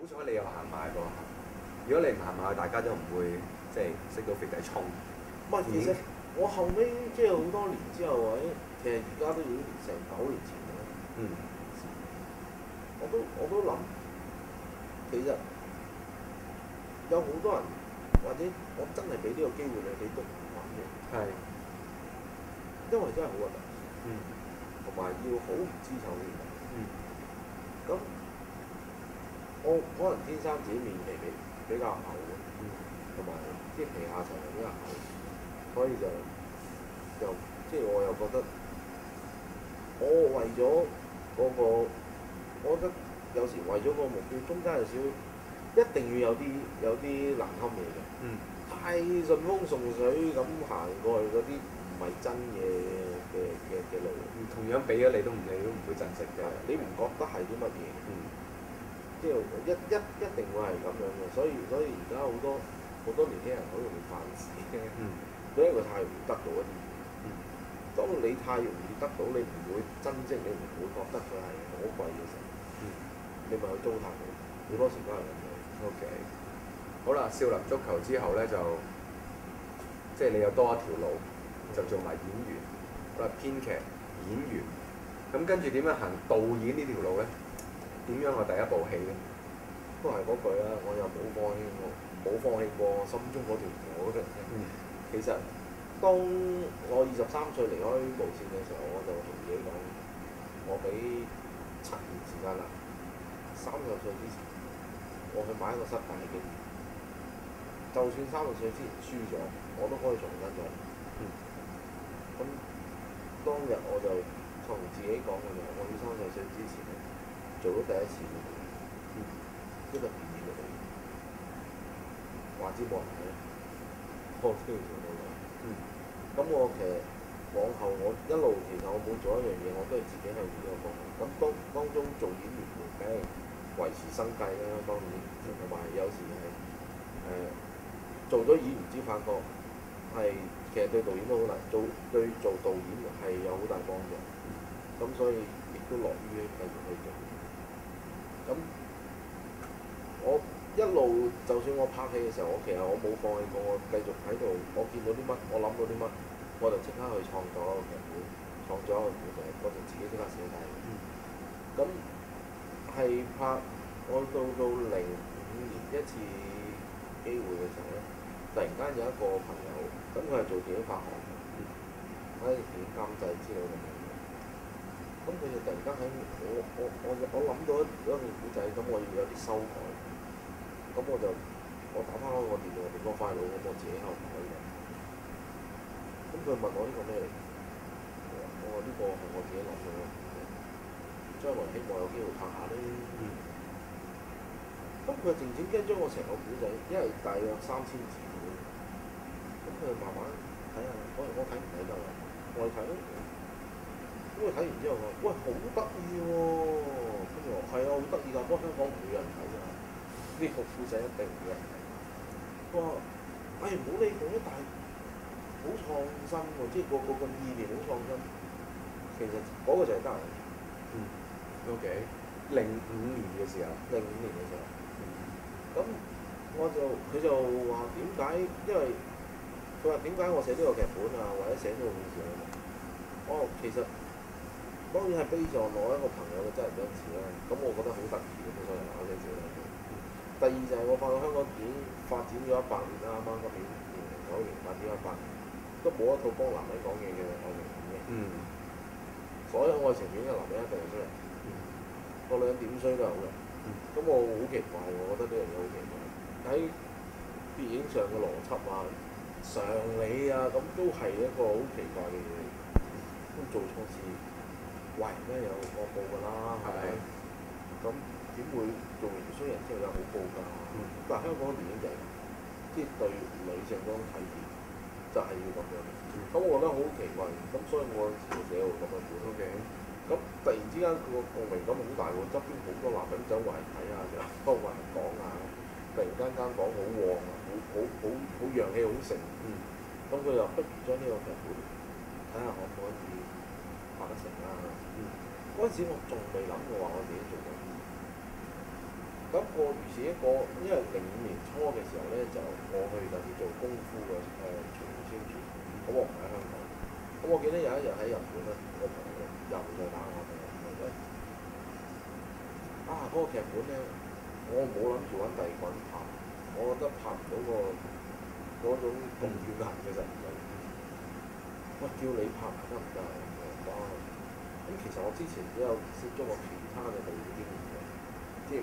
好彩你又行埋嗰下，如果你唔行埋去，大家都唔會即係識到肥仔衝。唔係，其實我後尾即係好多年之後，或者其實而家都已經成9年前啦。嗯。我都諗，其實有好多人，或者我真係俾呢個機會你都唔玩嘅。係。因為真係好核突。嗯。同埋要好唔知醜嘅。嗯。咁我可能天生自己面皮比較厚嘅，同埋即係皮下層比較厚，所以就即係我又覺得，我為咗嗰個，我覺得有時為咗個目標，中間有少一定要有啲難堪嘢嘅。嗯。太順風順水咁行過去嗰啲唔係真嘅路。同樣俾咗你都唔會珍惜嘅。你唔覺得係啲乜嘢？嗯。即係一定會係咁樣嘅，所以而家好多年輕人好容易犯事嘅，因為佢太容易得到一啲嘢。當你太容易得到，你唔會珍惜，你唔會覺得佢係可貴嘅時候，你咪去糟蹋佢。好多時都係咁樣。OK。好啦，少林足球之後咧就，即係你有多一條路，就做埋演員，編劇、演員。咁跟住點樣行導演呢條路咧？點樣我第一部戲咧？都係嗰句啦，我又冇放棄過心中嗰條火嘅。其實當我23歲離開無線嘅時候，我就同自己講，我俾7年時間啦，30歲之前，我去買一個失敗嘅經驗。就算30歲之前輸咗，我都可以重新再嚟。咁當日我就同自己講嘅就係，我要30歲之前做到第一次嘅一個電影嘅導演，話之冇人睇，我都要做到嘅。咁我其實往後我一路其實我每做一樣嘢，我都係自己向住呢個方向。咁當中做演員梗係維持生計啦，當然，同埋有時係做咗演員之後發覺係其實對導演都好難，對做導演係有好大幫助。咁所以亦都樂於繼續去做。咁我一路就算我拍戲嘅時候，其實我冇放棄過，我繼續喺度。我見到啲乜，我諗到啲乜，我就即刻去創作一個劇本，創作一個故仔，我就自己即刻寫低。咁係拍我到05年一次機會嘅時候咧，突然間有一個朋友，咁佢係做電影發行嘅，喺電影監製之類咁樣。咁佢就突然間喺我諗到一個故仔，咁我要有啲修改。咁我打翻開個電腦入邊個 file，咁我自己喺度改嘅。咁佢問我呢個咩嚟？我話呢個係我自己諗嘅，將來希望有機會拍下咧。咁佢靜靜跟將我成個故仔，因為大約3000字嘅，咁佢慢慢睇下，我睇唔睇得啊？我睇咯。咁佢睇完之後話：喂，好得意喎！跟住我話：係啊，好得意㗎，不過香港唔會有人睇㗎。呢個故仔一定唔會有人睇。佢話：唔好理佢啦，但係好創新喎，即係個意念好創新。其實嗰個就係得人。OK。05年嘅時候。05年嘅時候。咁佢就話點解？因為佢話點解我寫呢個劇本啊，或者寫呢個故事啊？其實當然係悲壯我一個朋友嘅真人真事啦。咁我覺得好得意嘅，所以我寫少少。第二就係我發覺香港電影發展咗100年啦，啱啱今年2009年發展咗100年，都冇一套幫男人講嘢嘅愛情片嘅。所有愛情片嘅男人一定係衰人，個女人點衰都係好人。咁我好奇怪，我覺得呢樣嘢好奇怪。喺電影上嘅邏輯啊、常理啊，咁都係一個好奇怪嘅嘢。都做錯事，壞人咧有惡報㗎啦，係咪？咁點會做完衰人之後有好報㗎？但係香港電影就係即係對女性嗰種體驗就係要咁樣。咁我覺得好奇怪，咁所以我寫到咁嘅本。咁突然之間個共鳴感好大喎，側邊好多男人走埋嚟睇下，就幫埋人講下，突然間講好旺啊，好陽氣好盛。咁佢又不如將呢個劇本睇下可唔可以拍得成啦。嗰陣時我仲未諗過話我自己做緊。咁咁過如是一個，因為05年初嘅時候咧，就我去特別做功夫嘅全面宣傳，咁我唔喺香港。咁我記得有一日喺日本咧，我朋友又再打我電話喂，嗰個劇本咧，我冇諗住揾第二個人拍，我覺得拍唔到嗰種咁血痕嘅神髓。喂，叫你拍得唔得啊？我話咁其實我之前都有接觸過其他嘅導演經驗嘅，即係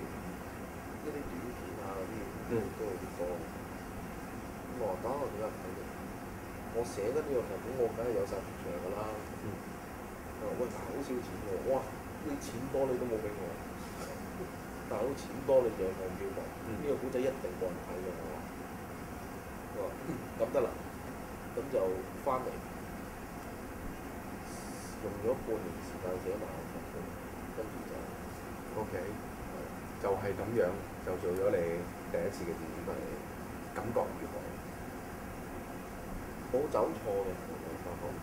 一啲短片啊嗰啲都有啲多。咁我話等我點解唔睇啫？我寫得呢個劇本，我梗係有晒條場㗎啦。佢話喂，但係好少錢喎。哇！你錢多你都冇俾我，但係好錢多你就有望票房。呢個古仔一定冇人睇㗎。我話咁得啦，咁就翻嚟。用咗半年時間寫埋個劇本，跟住就 OK，就係咁樣就做咗你第一次嘅電影，感覺如何？冇走錯嘅，我發覺好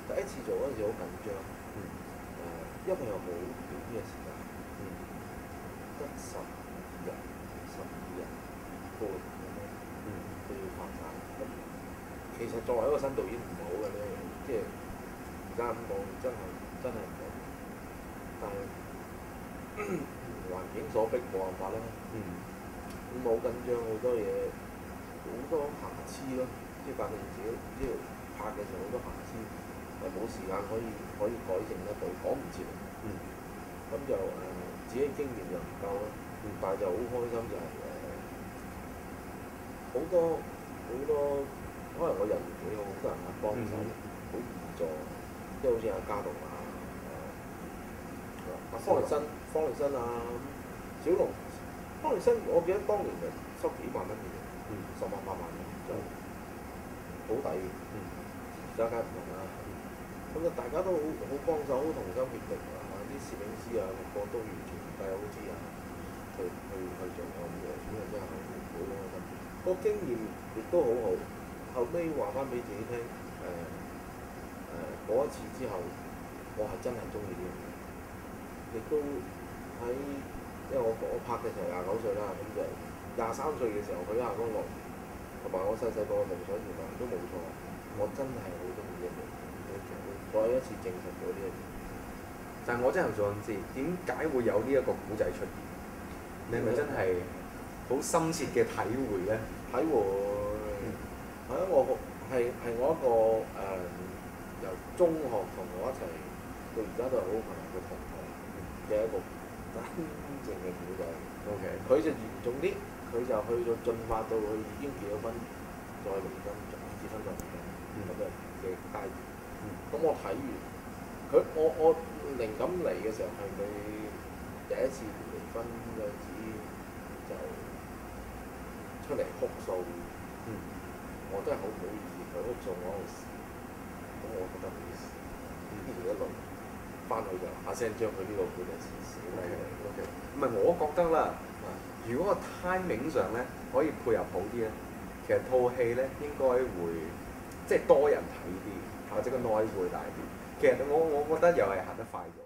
第一次做嗰陣時好緊張，因為又冇短嘅時間，得12日半咁樣，都要拍晒。其實作為一個新導演唔好嘅呢，即係而家咁講真係唔好，但係環境所逼冇辦法啦。咁好緊張，好多嘢，好多瑕疵咯，即係發現自己呢度拍嘅時候好多瑕疵，係冇時間可以改正得到，講唔切。咁就自己經驗又唔夠啦，但係就好開心就係好多。可能我人緣幾好，好多人肯幫手，好協助，即係好似阿家棟啊、方力申啊、小龍、方力申，我記得當年就收幾萬蚊嘅，10萬8萬嘅就好抵嘅。而家梗係唔同啦，咁就大家都好幫手，好同心協力啊！啲攝影師啊，個個都完全唔計好知啊，去做我咁樣，咁啊真係好開心。個經驗亦都好好。後尾話翻俾自己聽，嗰一次之後，我係真係中意呢樣嘢，亦都喺因為我拍嘅時候29歲啦，咁就23歲嘅時候去亞洲落，同埋我細個嘅夢想原來都冇錯，我真係好中意呢樣嘢，再一次證實咗呢樣嘢。但係我真係想知點解會有呢一個古仔出現？你係咪真係好深切嘅體會咧？體會。係啊，我係我一個由中學同我一齊到而家都係好朋友嘅同學嘅一個真正嘅古仔。OK，佢就嚴重啲，佢就去到進化到佢已經結咗婚，再離婚，再結婚再離婚咁嘅階段。咁我睇完佢，我靈感嚟嘅時候係佢第一次離婚嗰陣時就出嚟哭訴。我真係好唔好意思，佢屋數我喺度笑，咁我覺得好事。一路翻去就下聲將佢呢個故事寫嚟。OK，唔係我覺得啦，如果個 timing 上咧可以配合好啲咧，其實套戲咧應該會即係多人睇啲，或者個 noise 會大啲。其實我覺得又係行得快咗。